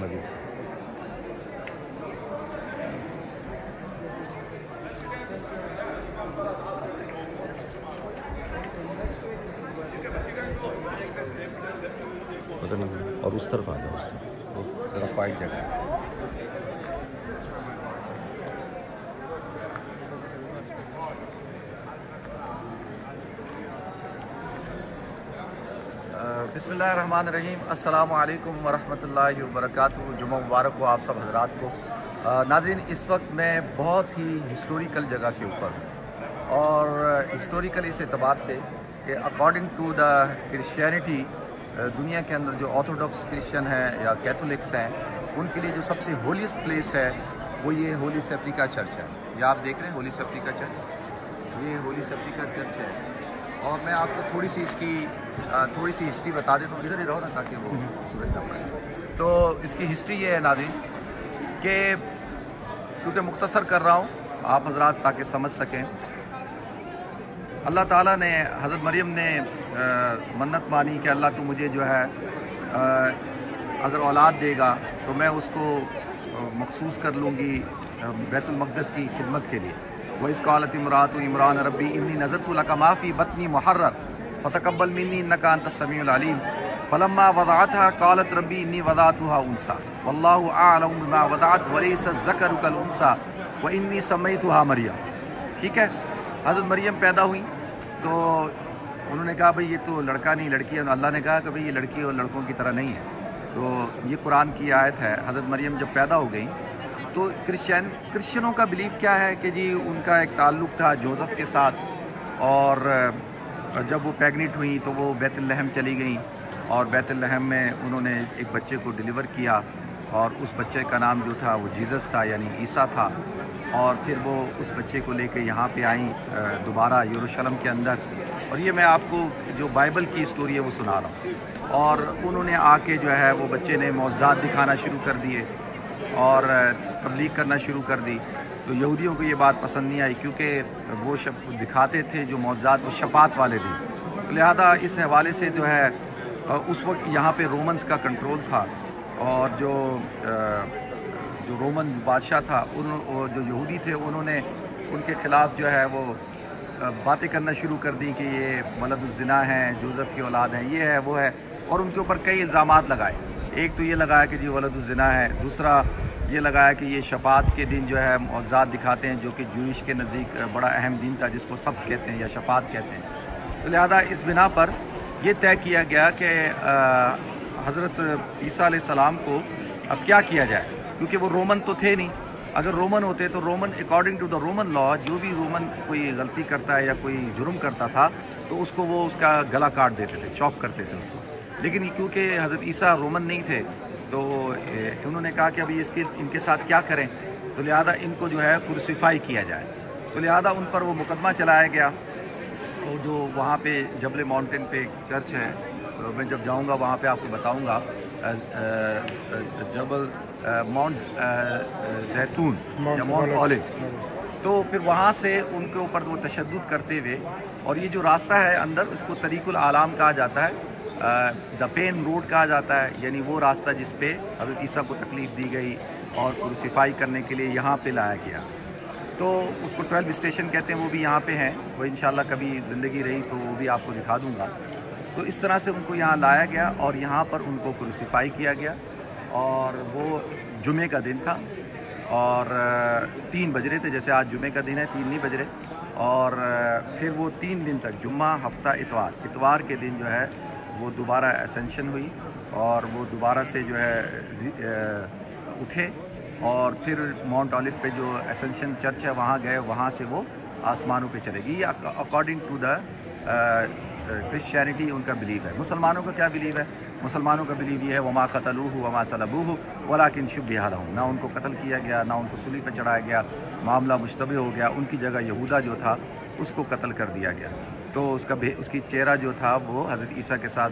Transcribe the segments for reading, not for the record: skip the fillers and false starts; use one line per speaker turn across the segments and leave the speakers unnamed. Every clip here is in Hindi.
मज़ीद से। पता नहीं, और उस तरफ आ जाओ, उस तरफ ज़रा पाइट जगह है। बिस्मिल्लाहिर्रहमानिर्रहीम, अस्सलामु अलैकुम वरहमतुल्लाहि वबरकातुहू। जुम्मा मुबारक हो आप सब हज़रात को। नाज़रीन, इस वक्त मैं बहुत ही हिस्टोरिकल जगह के ऊपर हूँ, और हिस्टोरिकल इस एतबार से कि अकॉर्डिंग टू द क्रिश्चियनिटी, दुनिया के अंदर जो ऑर्थोडॉक्स क्रिश्चियन हैं या कैथोलिक्स हैं, उनके लिए जो सबसे होलीस्ट प्लेस है वो ये होली सेप्टिका चर्च है। ये आप देख रहे हैं होली सेप्टिका चर्च, ये होली सेप्टिका चर्च है। और मैं आपको थोड़ी सी हिस्ट्री बता देता हूँ। इधर ही रहो ना, ताकि वो सूरज ना पड़े। तो इसकी हिस्ट्री ये है नाज़रीन कि, क्योंकि मुख्तसर कर रहा हूँ आप हजरात ताकि समझ सकें, अल्लाह ताला ने, हज़रत मरियम ने मन्नत मानी कि अल्लाह तू मुझे जो है अगर औलाद देगा तो मैं उसको मखसूस कर लूँगी बैतुल मक़दस की खिदमत के लिए। वइज़ क़ालत इमरातु इमरान रब्बी इन्नी नज़रतु लका मा फ़ी बत्नी मुहर्रर फ़तक़ब्बल मिन्नी इन्नका अंतस समीउल अलीम फ़लम्मा वज़अतहा क़ालत रब्बी इन्नी वज़अतुहा उन्सा वल्लाहु अअलमु बिमा वज़अत वलैसा ज़करु कल उन्सा व इन्नी सम्मैतुहा मरियम। ठीक है, हज़रत मरियम पैदा हुई तो उन्होंने कहा भाई ये तो लड़का नहीं लड़की है। अल्लाह ने कहा कि भाई ये लड़की और लड़कों की तरह नहीं है। तो ये कुरान की आयत है। हज़रत मरियम जब पैदा हो गई तो क्रिश्चियनों का बिलीव क्या है कि जी उनका एक ताल्लुक़ था जोसेफ के साथ, और जब वो प्रेग्नेंट हुई तो वो बैतुलहम चली गई, और बैतुलहम में उन्होंने एक बच्चे को डिलीवर किया, और उस बच्चे का नाम जो था वो जीसस था, यानी ईसा था। और फिर वो उस बच्चे को लेके यहाँ पे आई दोबारा यरूशलेम के अंदर। और ये मैं आपको जो बाइबल की स्टोरी है वो सुना रहा हूँ। और उन्होंने आके जो है वो बच्चे ने मौज़ात दिखाना शुरू कर दिए और तबलीग करना शुरू कर दी। तो यहूदियों को ये बात पसंद नहीं आई, क्योंकि वो दिखाते थे जो मौज़ात वो शफ़ात वाले थे। तो लिहाजा इस हवाले से जो है उस वक्त यहाँ पे रोमन्स का कंट्रोल था, और जो रोमन बादशाह था, जो यहूदी थे, उन्होंने उनके ख़िलाफ़ जो है वो बातें करना शुरू कर दी कि ये वलदुज़्ज़िना हैं, जोसेफ की औलाद हैं, ये है वो है, और उनके ऊपर कई इल्ज़ामात लगाए। एक तो ये लगाया कि जी वलदुज़्ज़िना है, दूसरा ये लगाया कि ये शफ़ात के दिन जो है मौज़ात दिखाते हैं, जो कि जूइश के नज़दीक बड़ा अहम दिन था, जिसको सब्त कहते हैं या शफ़ात कहते हैं। तो लिहाजा इस बिना पर यह तय किया गया कि हज़रत ईसा अलैहिस्सलाम को अब क्या किया जाए, क्योंकि वो रोमन तो थे नहीं। अगर रोमन होते तो Roman, according to the Roman law, जो भी रोमन कोई गलती करता है या कोई जुर्म करता था तो उसको वो उसका गला काट देते थे, चॉप करते थे उसको। लेकिन क्योंकि हज़रत ईसा रोमन नहीं थे तो उन्होंने कहा कि अभी इनके साथ क्या करें, तो लिहाजा इनको जो है क्रूसिफाई किया जाए। तो लिहाजा उन पर वो मुकदमा चलाया गया। और जो वहाँ पे जबल माउंटेन पे चर्च है, तो मैं जब जाऊँगा वहाँ पे आपको बताऊँगा, जबल माउंट जैतून या माउंट ऑलिव। तो फिर वहाँ से उनके ऊपर वो तशद्दुद करते हुए, और ये जो रास्ता है अंदर, इसको तरीकुल आलाम कहा जाता है, द पेन रोड कहा जाता है, यानी वो रास्ता जिस पे हज़रत ईसा को तकलीफ़ दी गई और क्रूसिफाई करने के लिए यहाँ पे लाया गया। तो उसको 12 स्टेशन कहते हैं, वो भी यहाँ पे हैं। वो इंशाल्लाह कभी ज़िंदगी रही तो वो भी आपको दिखा दूँगा। तो इस तरह से उनको यहाँ लाया गया और यहाँ पर उनको क्रूसिफाई किया गया। और वो जुमे का दिन था और 3 बज रहे थे, जैसे आज जुमे का दिन है, 3 नहीं बज रहे। और फिर वो 3 दिन तक, जुम्मा, हफ्ता, इतवार के दिन जो है वो दोबारा असेंशन हुई, और वो दोबारा से जो है उठे, और फिर माउंट ऑलिव पे जो असेंशन चर्च है वहाँ गए, वहाँ से वो आसमानों पे चलेगी। ये अकॉर्डिंग टू द क्रिश्चियनिटी उनका बिलीव है। मुसलमानों का क्या बिलीव है? मुसलमानों का बिलीव ये है, वमा क़तलूहु वमा सलबूहु वलाकिन शुब्बिहा लहुम। ना उनको कत्ल किया गया, ना उनको सूली पर चढ़ाया गया, मामला मुश्तबह हो गया। उनकी जगह यहूदा जो था उसको कत्ल कर दिया गया। तो उसकी चेहरा जो था वो हज़रत ईसा के साथ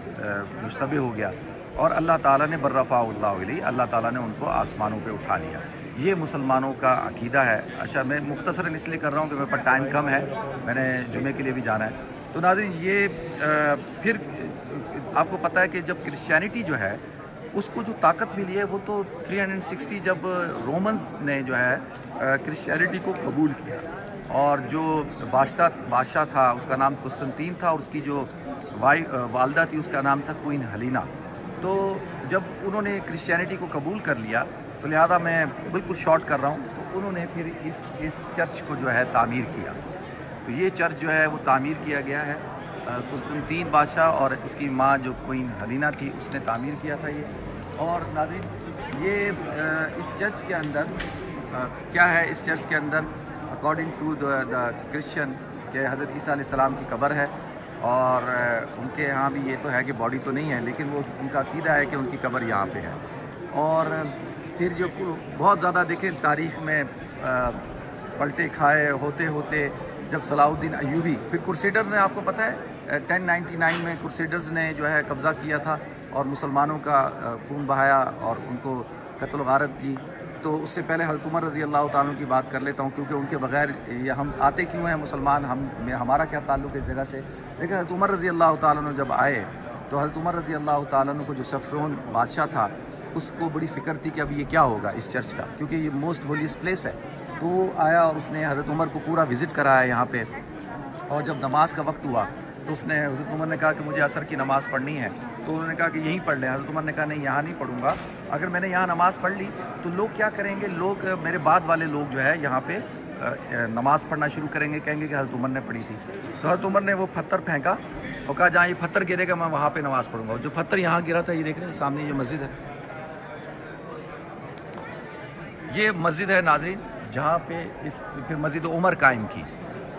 मुश्तबह हो गया, और अल्लाह ताला ने बर्रफ़ाउल्लाहु इलैहि, अल्लाह ताला ने उनको आसमानों पे उठा लिया। ये मुसलमानों का अकीदा है। अच्छा, मैं मुख्तसरन इसलिए कर रहा हूँ कि मेरे पास टाइम कम है, मैंने जुमे के लिए भी जाना है। तो नाज़रीन, ये फिर आपको पता है कि जब क्रिश्चियनिटी जो है उसको जो ताकत मिली है वो तो 360 जब रोमन्स ने जो है क्रिश्चियनिटी को कबूल किया, और जो बादशाह था उसका नाम कुस्तुनतीन था, और उसकी जो वालदा थी उसका नाम था क्वीन हलीना। तो जब उन्होंने क्रिश्चियनिटी को कबूल कर लिया, तो लिहाजा मैं बिल्कुल शॉर्ट कर रहा हूँ, तो उन्होंने फिर इस चर्च को जो है तामीर किया। तो ये चर्च जो है वो तामीर किया गया है, कुस्तुनतीन बादशाह और उसकी माँ जो क्वीन हलीना थी उसने तामीर किया था ये। और नाज़रीन, ये इस चर्च के अंदर क्या है, इस चर्च के अंदर अकॉर्डिंग टू द क्रिश्चियन के हज़रत ईसा अलैहिस्सलाम की कब्र है, और उनके यहाँ भी ये तो है कि बॉडी तो नहीं है, लेकिन वो उनका अक़ीदा है कि उनकी कब्र यहाँ पे है। और फिर जो बहुत ज़्यादा देखें तारीख़ में पलटे खाए होते होते जब सलाहुद्दीन अय्यूबी, फिर क्रूसेडर ने, आपको पता है 1099 में क्रूसेडर्स ने जो है कब्ज़ा किया था और मुसलमानों का खून बहाया और उनको कत्ल गारत की। तो उससे पहले हज़रत उमर रज़ी अल्लाह ताला की बात कर लेता हूँ, क्योंकि उनके बग़ैर ये हम आते क्यों हैं मुसलमान, हमारा क्या ताल्लुक़ है इस जगह से। लेकिन हज़रत उमर रज़ी अल्लाह ताला जब आए, तो हज़रत उमर रज़ी अल्लाह ताला को जो सफ़रोन बादशाह था उसको बड़ी फ़िक्र थी कि अब ये क्या होगा इस चर्च का, क्योंकि ये मोस्ट होलीस्ट प्लेस है। तो वो आया और उसने हज़रत उमर को पूरा विज़िट कराया यहाँ पे, और जब नमाज का वक्त हुआ तो उसने, हज़रत उमर ने कहा कि मुझे असर की नमाज़ पढ़नी है, तो उन्होंने कहा कि यहीं पढ़ लें। हज़रत उमर ने कहा नहीं, यहाँ नहीं पढ़ूंगा, अगर मैंने यहाँ नमाज़ पढ़ ली तो लोग क्या करेंगे, लोग मेरे बाद वाले लोग जो है यहाँ पे नमाज़ पढ़ना शुरू करेंगे, कहेंगे कि हज़रत उमर ने पढ़ी थी। तो हज़रत उमर ने वो पत्थर फेंका और कहा जहाँ ये पत्थर गिरेगा मैं वहाँ पर नमाज़ पढ़ूंगा। जो पत्थर यहाँ गिरा था, ये देख रहे हैं सामने ये मस्जिद है, ये मस्जिद है नाज़रीन, जहाँ पे फिर मस्जिद उमर कायम की।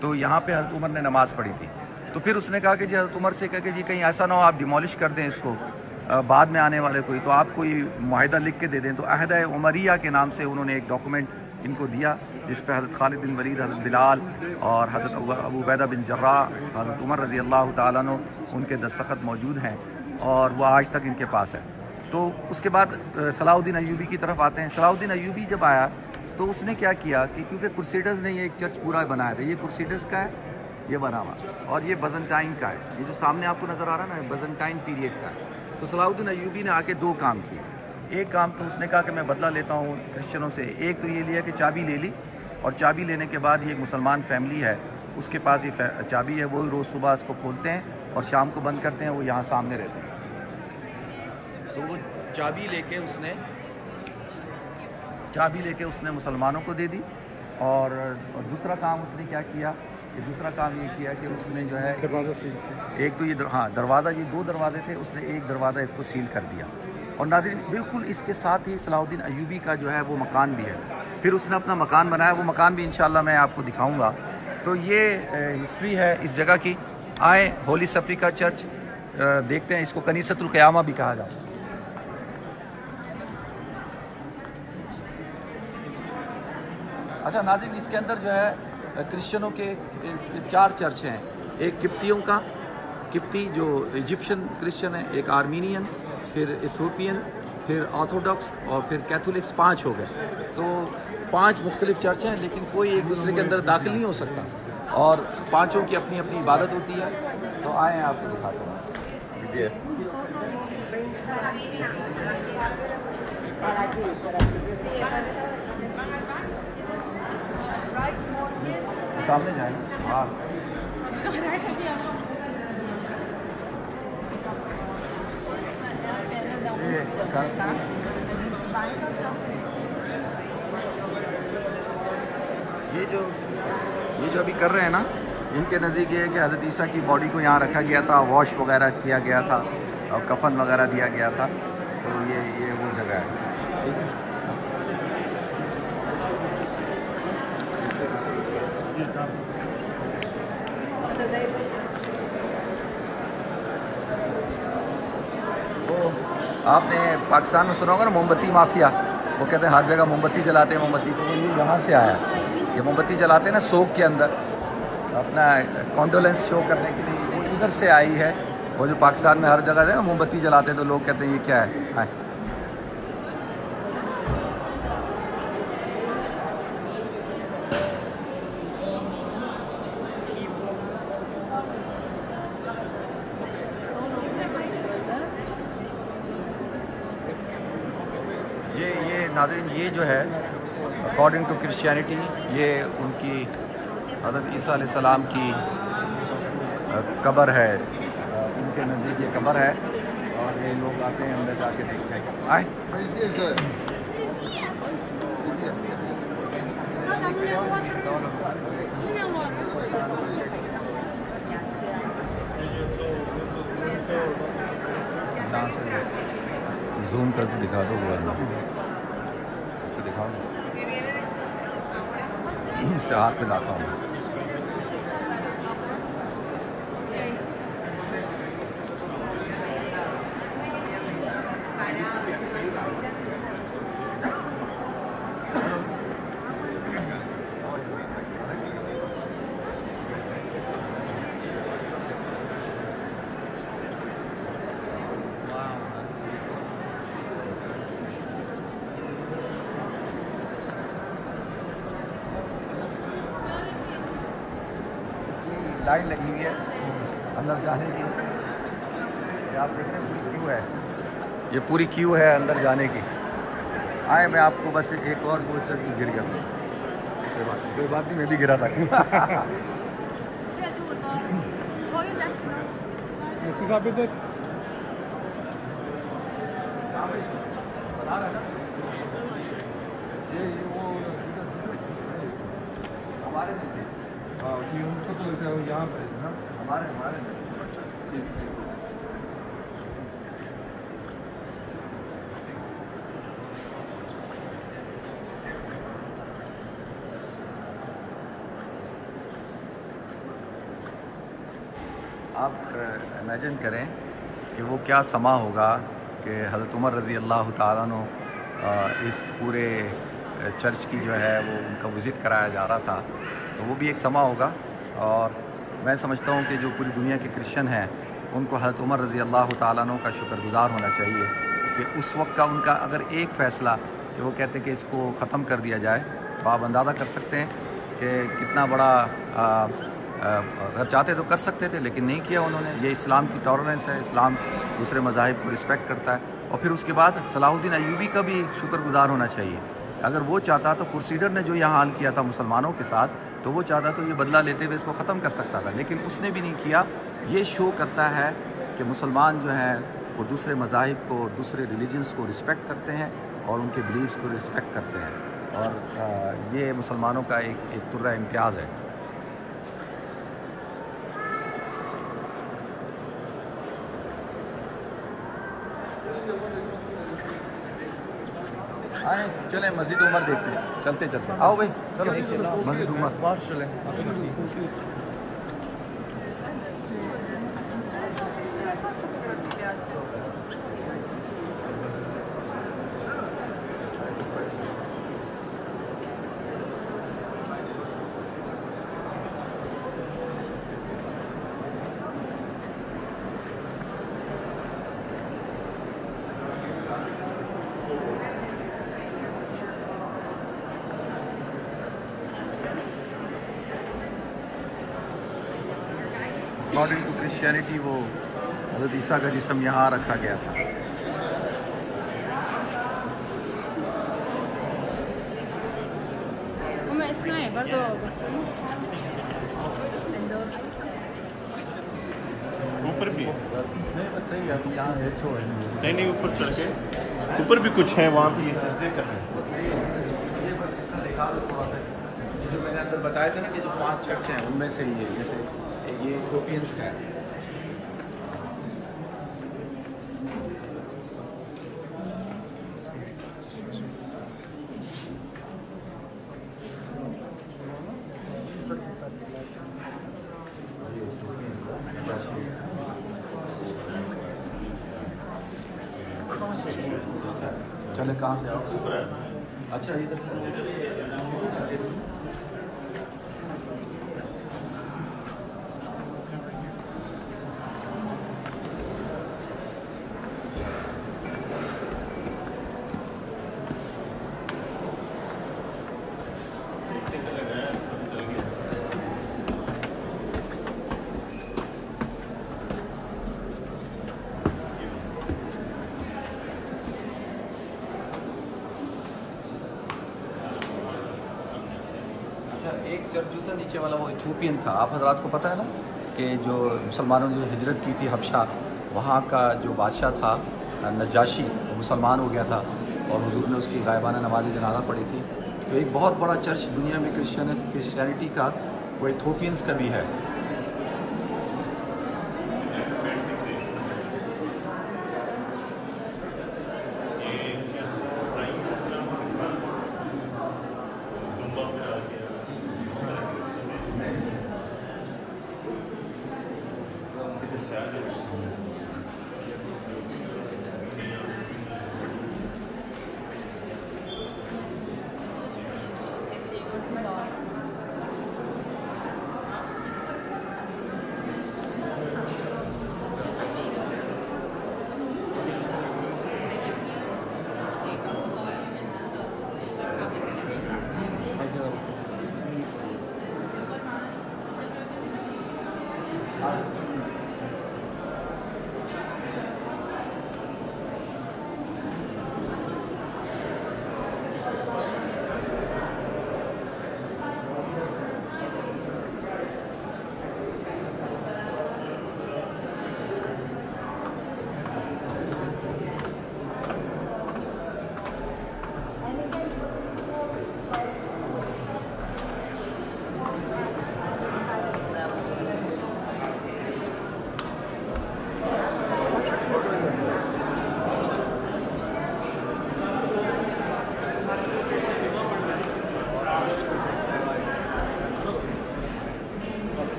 तो यहाँ पे हज़रत उमर ने नमाज़ पढ़ी थी। तो फिर उसने कहा कि जी, हज़रत उमर से कहा कि जी कहीं ऐसा ना हो आप डिमोलिश कर दें इसको बाद में आने वाले कोई, तो आप कोई मुआहिदा लिख के दे दें। तो अहद उमरिया के नाम से उन्होंने एक डॉक्यूमेंट इनको दिया, जिस पर हज़रत खालिद बिन वलीद, हज़रत बिलाल और हज़रत अबू उबैदा बिन जर्राह, हज़रत उमर रज़ी अल्लाह ताला अन्हु उनके दस्तखत मौजूद हैं, और वह आज तक इनके पास है। तो उसके बाद सलाहुद्दीन अय्यूबी की तरफ आते हैं। सलाहुद्दीन अय्यूबी जब आया तो उसने क्या किया कि क्योंकि क्रूसेडर्स ने ये एक चर्च पूरा बनाया था, ये क्रूसेडर्स का है, ये बना हुआ, और ये बजंटाइन का है, ये जो सामने आपको नज़र आ रहा है ना, बजंटाइन पीरियड का है। तो सलाहुद्दीन अय्यूबी ने आके दो काम किए। एक काम तो उसने कहा कि मैं बदला लेता हूँ क्रिश्चियनों से। एक तो ये लिया कि चाबी ले ली, और चाबी लेने के बाद ये एक मुसलमान फैमिली है, उसके पास ये चाबी है, वो रोज़ सुबह इसको खोलते हैं और शाम को बंद करते हैं, वो यहाँ सामने रहते हैं। तो वो चाबी लेके उसने मुसलमानों को दे दी। और दूसरा काम उसने क्या किया कि दूसरा काम ये किया कि उसने जो है एक तो ये दरवाज़ा, ये दो दरवाजे थे, उसने एक दरवाज़ा इसको सील कर दिया। और नाज़रीन, बिल्कुल इसके साथ ही सलाहुद्दीन अय्यूबी का जो है वो मकान भी है, फिर उसने अपना मकान बनाया, वो मकान भी इंशाल्लाह मैं आपको दिखाऊंगा। तो ये हिस्ट्री है इस जगह की। आए होली सफरीका चर्च देखते हैं, इसको कनीसतुल क़यामा भी कहा जाता है। अच्छा नाज़रीन, इसके अंदर जो है क्रिश्चियनों के 4 चर्च हैं। एक किप्तियों का, किप्ती जो इजिप्शियन क्रिश्चियन है, एक आर्मीनियन, फिर इथोपियन, फिर ऑर्थोडॉक्स और फिर कैथोलिक्स, 5 हो गए। तो 5 मुख्तलिफ चर्च हैं, लेकिन कोई एक दूसरे के अंदर दाखिल नहीं हो सकता, और पाँचों की अपनी अपनी इबादत होती है। तो आए आपको दिखाता हूँ। सामने जाएंगे। हाँ, ये जो अभी कर रहे हैं ना, इनके नज़दीक ये है कि हज़रत ईसा की बॉडी को यहाँ रखा गया था, वॉश वगैरह किया गया था और कफन वगैरह दिया गया था। तो ये वो जगह है, ठीक है। वो आपने पाकिस्तान में सुना होगा ना मोमबत्ती माफिया, वो कहते हैं हर जगह मोमबत्ती जलाते हैं मोमबत्ती, तो वो ये यहाँ से आया। ये मोमबत्ती जलाते हैं ना सोक के अंदर, अपना कॉन्डोलेंस शो करने के लिए, वो इधर से आई है। वो जो पाकिस्तान में हर जगह है ना मोमबत्ती जलाते हैं, तो लोग कहते हैं ये क्या है। ये नाज़रीन, ये जो है अकॉर्डिंग टू क्रिश्चियनिटी, ये उनकी हज़रत ईसा अलैहिस्सलाम की कब्र है। इनके नज़दीक ये कब्र है और ये लोग आते हैं, अंदर जाके देखते हैं। आए यहाँ से जूम करके दिखा दो, वरना इससे दिखाओ, इससे हाथ पे लाता हूँ। लाइन लगी हुई है अंदर जाने की, ये आप देख रहे हैं, पूरी क्यू है, ये पूरी क्यू है अंदर जाने की। आए मैं आपको बस एक और वो चल गिर गया था, कोई बात नहीं, मैं भी गिरा था। बता रहा है ना, ये वो हमारे नहीं थे। हाँ, कि उनको तो यहाँ पर है ना, हमारे ठीक ठीक। आप इमेजिन करें कि वो क्या समा होगा कि हज़रत उमर रज़ी अल्लाह ताला अन्हु इस पूरे चर्च की जो है वो उनका विज़िट कराया जा रहा था, तो वो भी एक समा होगा। और मैं समझता हूँ कि जो पूरी दुनिया के क्रिश्चियन हैं, उनको हज़रत उमर रज़ी अल्लाह ताला अन्हु का शुक्रगुज़ार होना चाहिए कि उस वक्त का उनका अगर एक फ़ैसला कि वो कहते कि इसको ख़त्म कर दिया जाए, तो आप अंदाज़ा कर सकते हैं कि कितना बड़ा अगर चाहते तो कर सकते थे, लेकिन नहीं किया उन्होंने। ये इस्लाम की टॉलरेंस है, इस्लाम दूसरे मज़ाहिब को रिस्पेक्ट करता है। और फिर उसके बाद सलाहुद्दीन अय्यूबी का भी शुक्रगुज़ार होना चाहिए। अगर वो चाहता तो क्रूसेडर ने जो यहाँ हाल किया था मुसलमानों के साथ, तो वो चाहता तो ये बदला लेते हुए इसको ख़त्म कर सकता था, लेकिन उसने भी नहीं किया। ये शो करता है कि मुसलमान जो हैं वो दूसरे मज़ाहिब को, दूसरे रिलीजन्स को रिस्पेक्ट करते हैं और उनके बिलीव्स को रिस्पेक्ट करते हैं। और ये मुसलमानों का एक तुर्रा इम्तियाज़ है। आए चले मस्जिद उमर देखते हैं, चलते चलते आओ भाई, चलो मस्जिद उमर बाहर चले। अकॉर्डिंग टू क्रिश्चियनिटी वो हज़रत ईसा का जिस्म यहाँ रखा गया था।
ऊपर भी
नहीं बस सही है, अभी यहाँ है शो है।
नहीं ऊपर चढ़ के ऊपर भी कुछ है, वहाँ भी ये सजदे कर रहे हैं।
जो मैंने अंदर बताया था ना कि जो 5 चर्च हैं उनमें से ये, जैसे ये इथियोपियंस का है। चले कहाँ से आओ? अच्छा इधर से। एक चर्च जो था नीचे वाला वो इथोपियन था। आप हजरात को पता है ना कि जो मुसलमानों ने जो हिजरत की थी हबशा, वहाँ का जो बादशाह था नजाशी, वो मुसलमान हो गया था और हुजूर ने उसकी गायबाना नमाज जनाजा पढ़ी थी। तो एक बहुत बड़ा चर्च दुनिया में क्रिश्चियनिटी का वो इथोपियंस का भी है।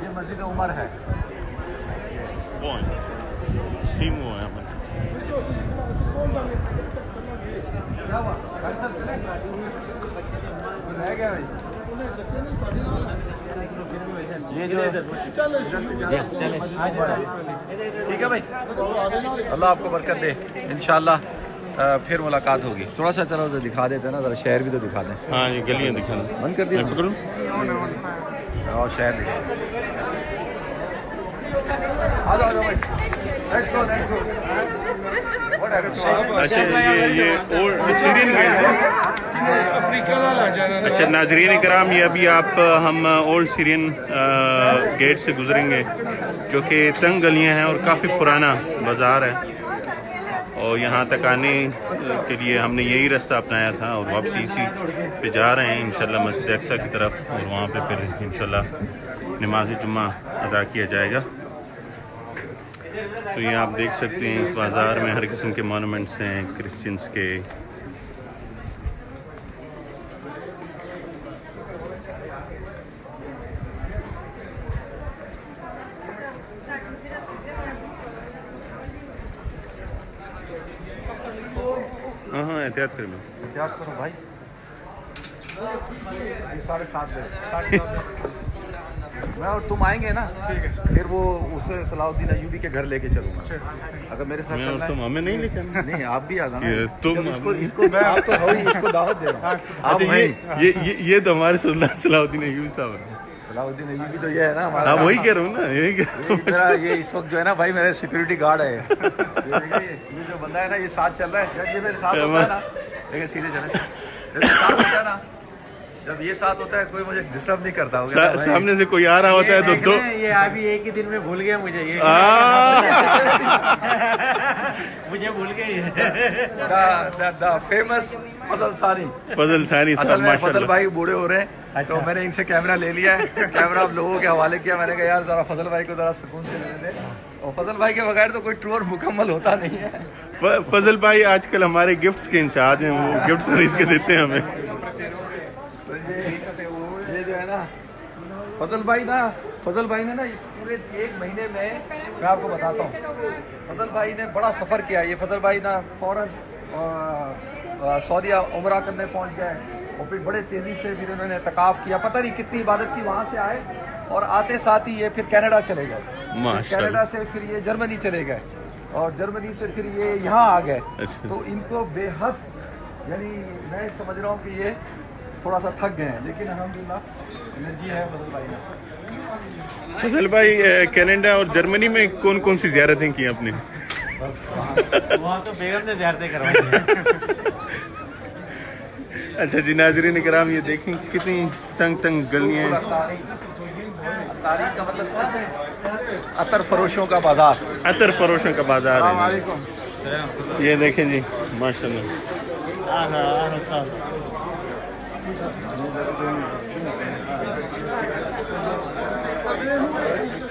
ये मस्जिद उमर है। क्या हुआ? रह गया भाई। ये जो ठीक है भाई, अल्लाह आपको बरकत दे। इंशाल्लाह फिर मुलाकात होगी। थोड़ा सा चलो तो दिखा देते हैं ना, जरा शहर भी तो दिखा दें।
हाँ, ये गलियाँ दिखा दें।
बंद कर दिया
पकड़ूं?
और शहर दिखा। आ जाओ भाई, लेट्स गो लेट्स गो।
अच्छा, ये ओल्ड सीरियन गेट है। अच्छा नाजरीन इकराम, ये अभी हम ओल्ड सीरियन गेट से गुजरेंगे, जो कि तंग गलियां हैं और काफ़ी पुराना बाज़ार है। और यहाँ तक आने के लिए हमने यही रास्ता अपनाया था और वापसी इसी पे जा रहे हैं इंशाल्लाह मस्जिद अक्सा की तरफ, और वहाँ पे फिर इंशाल्लाह नमाज जुम्मा अदा किया जाएगा। तो ये आप देख सकते हैं इस बाज़ार में हर किस्म के मॉन्यूमेंट्स हैं क्रिश्चियंस के। हाँ, एहतियात करो
भाई। 7:30 मैं और तुम आएंगे ना, फिर वो उसे सलाउद्दीन अयूबी के घर लेके चलूंगा। अगर मेरे साथ चलना है,
तुम हमें नहीं लेकर
नहीं आप भी आ जाना।
तुम
इसको आप तो हो ही, इसको दावत दे।
ये तो हमारे सलाउद्दीन अयूबी साहब है।
सलाउद्दीन अयूबी तो ये है ना हमारा।
वही कह रहा हूँ ना, यही कह रहा हूँ।
ये इस वक्त जो है ना भाई, मेरे सिक्योरिटी गार्ड है। ये जो बंदा है ना, ये साथ चल रहा है। जब ये मेरे साथ होता है ना, लेकिन सीधे चले, जब ये साथ होता है ना, जब ये साथ होता है कोई मुझे डिस्टर्ब नहीं करता होगा।
सामने से कोई आ रहा होता है तो दो,
ये अभी एक ही दिन में भूल गया मुझे, ये मुझे भूल गया।
फेमस फजल सानी।
असल
में फजल भाई बूढ़े हो रहे हैं, तो मैंने इनसे कैमरा ले लिया है। कैमरा आप लोगों के हवाले किया। मैंने कहा यार जरा फजल भाई को जरा सुकून से लेने दे, और फजल भाई के बगैर तो कोई टूर मुकम्मल होता नहीं है।
फजल भाई आजकल हमारे गिफ्ट्स के इंचार्ज हैं, वो गिफ्ट्स खरीद के देते हैं हमें।
ये जो है ना फजल भाई ने ना इस पूरे 1 महीने में, मैं आपको बताता हूँ, फजल भाई ने बड़ा सफ़र किया। ये फजल भाई ना फ़ौरन सऊदीया उमरा करने पहुँच गए, और फिर बड़े तेज़ी से फिर उन्होंने तकाफ़ किया। पता नहीं कितनी इबादत की, वहाँ से आए और आते साथ ही ये फिर कनाडा चले गए। कनाडा से फिर ये जर्मनी चले गए, और जर्मनी से फिर ये यहाँ आ गए। तो इनको बेहद, यानी मैं समझ रहा हूँ कि ये थोड़ा सा थक गए हैं, लेकिन अल्हम्दुलिल्लाह एनर्जी है फजल भाई में।
फजल भाई, कनाडा और जर्मनी में कौन कौन सी ज़ियारतें की आपने?
वहाँ तो बेगम ने ज़ियारतें करवाई हैं।
अच्छा जी, नाज़रीन किराम, ये देखें कितनी तंग तंग गलियाँ हैं।
तारीख का मतलब समझते हैं? अतर फरोशों का बाजार।
अतर फरोशों का बाजार है
वालेकुम।
जी। ये देखें जी, माशाल्लाह।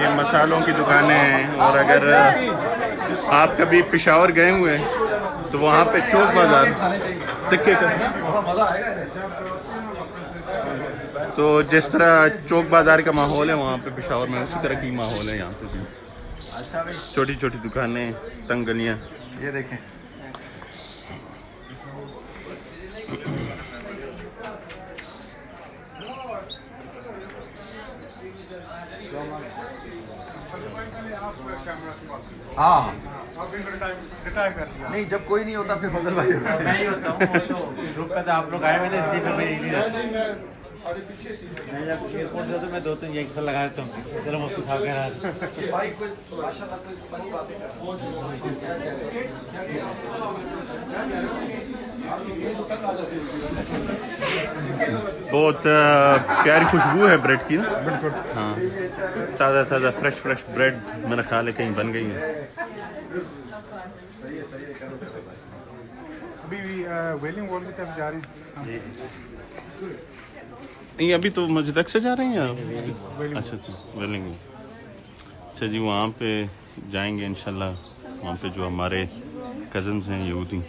ये मसालों की दुकानें हैं, और अगर आप कभी पेशावर गए हुए हैं तो वहाँ पे चौक बाजार टिक्के का, तो जिस तरह चौक बाजार का माहौल है वहाँ पे पेशावर में, उसी तरह की माहौल है यहाँ पे भी।
अच्छा भाई,
छोटी छोटी दुकानें, तंग गलियाँ।
ये देखें हाँ। नहीं, जब कोई नहीं होता फिर फजल भाई
मैं ही होता हूँ, वो तो ग्रुप पे तो आप लोग आए हुए थे, इसलिए फिर मैं इजी रहता। मैं जब एयरपोर्ट से तो मैं 2-3 इंजेक्शन लगा देता हूँ, चलो मुझको खा के रहा।
भाई कुछ माशाल्लाह कुछ बड़ी बातें कर।
बहुत प्यारी खुशबू है ब्रेड की ना। बिल्कुल हाँ, ताज़ा ताज़ा फ्रेश फ्रेश ब्रेड मेरा ख्याल है कहीं बन गई है।
अभी वेलिंग वॉल की तरफ जा रही है।
नहीं, अभी तो मस्जिद से जा रहे हैं आप? अच्छा अच्छा, वेलिंग। अच्छा जी, वहाँ पे जाएंगे इंशाल्लाह। वहाँ पे जो हमारे कज़न्स हैं यहूदी,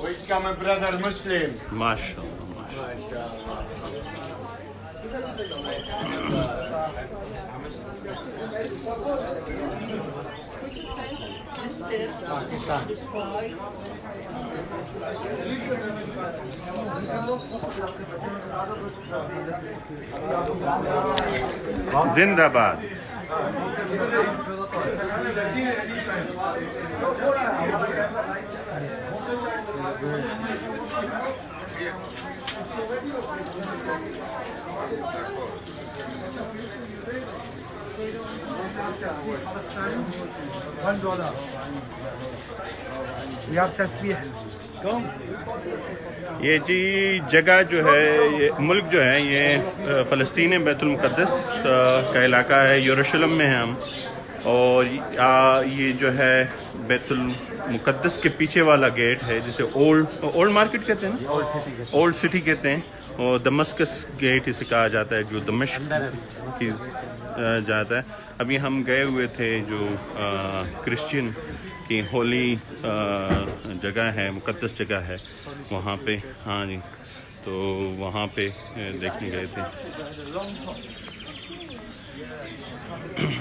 Welcome brother Muslim.
माशाल्लाह माशाल्लाह। जिंदाबाद। ये जी जगह जो है, ये मुल्क जो है, ये फ़लस्तीन बैतुल मुक़द्दस का इलाका है, यरूशलेम में है हम। और ये जो है बैतुल मुक़द्दस के पीछे वाला गेट है, जिसे ओल्ड मार्केट कहते हैं ना, ओल्ड सिटी कहते हैं, और दमस्कस गेट इसे कहा जाता है, जो दमिश्क की जाता है। अभी हम गए हुए थे जो क्रिश्चियन की होली जगह है, मुक़द्दस जगह है वहाँ पे। हाँ जी, तो वहाँ पे देखने गए थे।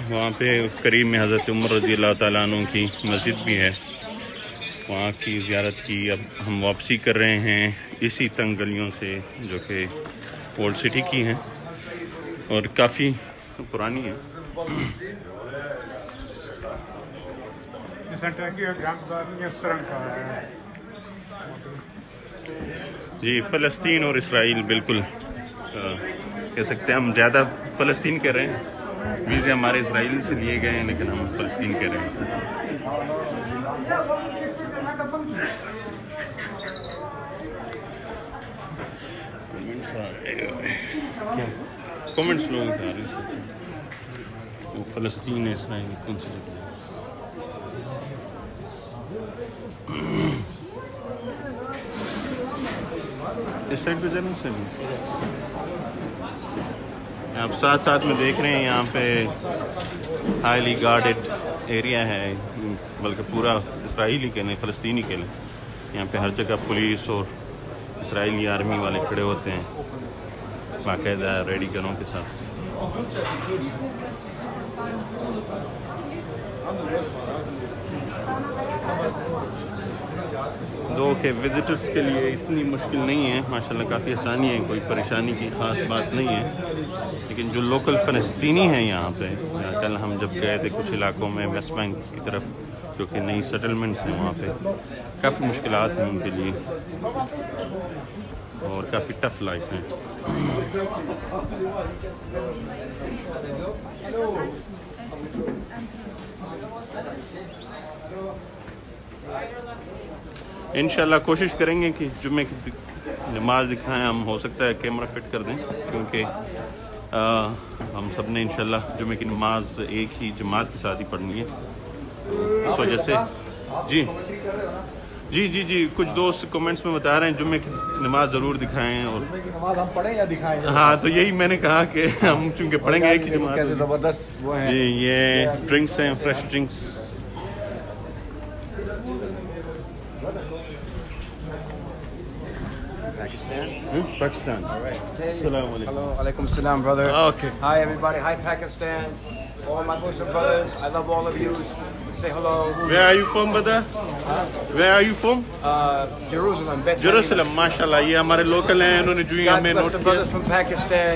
वहाँ पे करीब में हज़रत उमर रज़ी अल्लाह ताला अन्हु की मस्जिद भी है, वहाँ की ज़ियारत की। अब हम वापसी कर रहे हैं इसी तंग गलियों से जो कि ओल्ड सिटी की हैं और काफ़ी पुरानी है। जी, फ़लस्तीन और इसराइल बिल्कुल कह सकते हैं। हम ज़्यादा फ़लस्तीन कह रहे हैं, वीज़े हमारे इसराइल से लिए गए हैं, लेकिन हम फ़लस्तीन कह रहे हैं। कमेंट्स लोग आ रहे हैं, फ़लस्तीन है इसराइल कौन सी जगह? इस साइड पे जरूर से आप साथ साथ में देख रहे हैं, यहाँ पे हाईली गार्डेड एरिया है, बल्कि पूरा इसराइली के नहीं फ़लस्तीनी के लिए। यहाँ पे हर जगह पुलिस और इसराइली आर्मी वाले खड़े होते हैं बाकायदा रेडी गनों के साथ। दो के विजिटर्स के लिए इतनी मुश्किल नहीं है, माशाल्लाह काफ़ी आसानी है, कोई परेशानी की ख़ास बात नहीं है। लेकिन जो लोकल फ़लस्तीनी हैं यहाँ पे, कल हम जब गए थे कुछ इलाकों में वेस्ट बैंक की तरफ, जो कि नई सेटलमेंट्स हैं, वहाँ पे काफ़ी मुश्किलात हैं उनके लिए और काफ़ी टफ लाइफ है। इंशाल्लाह कोशिश करेंगे कि जुम्मे की नमाज दिखाएं हम, हो सकता है कैमरा फिट कर दें, क्योंकि हम सब ने इंशाल्लाह जुम्मे की नमाज एक ही जमात के साथ ही पढ़नी है। इस वजह से जी जी जी जी कुछ दोस्त कमेंट्स में बता रहे हैं जुम्मे की नमाज ज़रूर दिखाएं, और
नमाज हम पढ़ें या दिखाएं?
हाँ, तो यही मैंने कहा कि हम चूँकि पढ़ेंगे एक ही जमात।
कैसे ज़बरदस्त वो है
जी, ये ड्रिंक्स हैं, fresh drinks. Pakistan. Assalamu alaikum.
Hello, alaikum salam, brother.
Okay.
Hi, everybody. Hi, Pakistan. All my Muslim brothers. I love all of you. Say hello.
Where are you from, brother? Where are you from?
Jerusalem. Bet
Jerusalem, माशाल्लाह, ये हमारे लोकल हैं, उन्होंने जो
God
हमें
bless
नोट
the
किया।
brothers from Pakistan.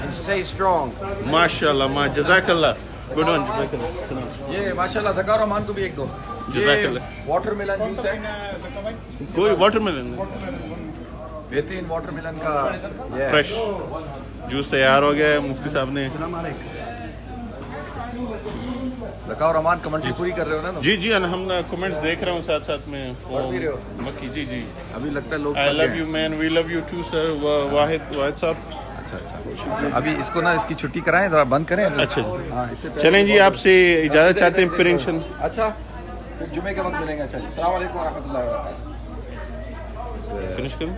And stay strong.
माशाल्लाह, जज़ाकल्लाह, गुड वन, जज़ाकल्लाह।
ये माशाल्लाह ज़कार रहमान को भी एक दो। ये
जज़ाकल्लाह।
वाटरमेलन जूस है,
कोई वाटरमेलन
बेहतरीन वाटरमेलन का ये है।
फ्रेश जूस तैयार हो गया है, मुफ्ती साहब ने।
ज़कार रहमान कमेंट्री पूरी कर रहे हो ना?
जी जी, हम कमेंट्स देख रहा हूँ साथ साथ में।
पढ़ भी रहे हो?
मक्की जी जी,
अभी लगता है लोग
I love you man, we love you too sir. Wahid साहब।
अच्छा, अभी इसको ना इसकी छुट्टी कराएं, जरा बंद करें।
अच्छा
हाँ, इससे पहले-
चलें जी, आपसे इजाज़त चाहते हैं फिर इंशाल्लाह।
अच्छा, फिर जुमे के वक्त मिलेंगे। अच्छा, अस्सलाम वालेकुम व रहमतुल्लाहि व बरकातहू।
फिनिश करूँ?